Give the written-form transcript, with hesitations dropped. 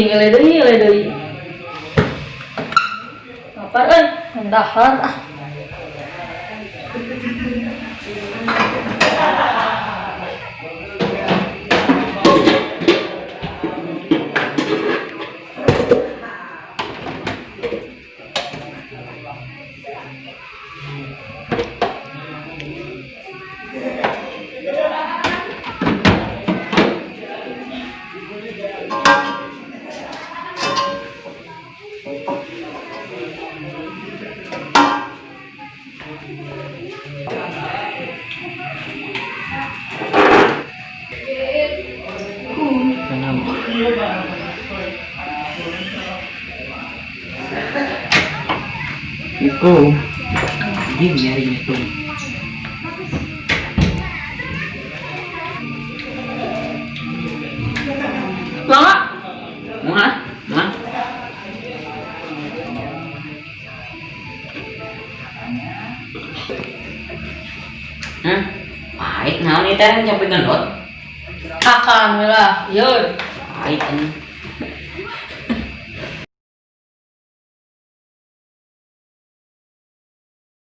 ngelai deui. Lapar euy, dahar ah. Iko, dia nyari itu. Lama. Mana? Mana? Pahit naon ieu teh sampai gendot. Akan lah, yeuh. Pahit anjing.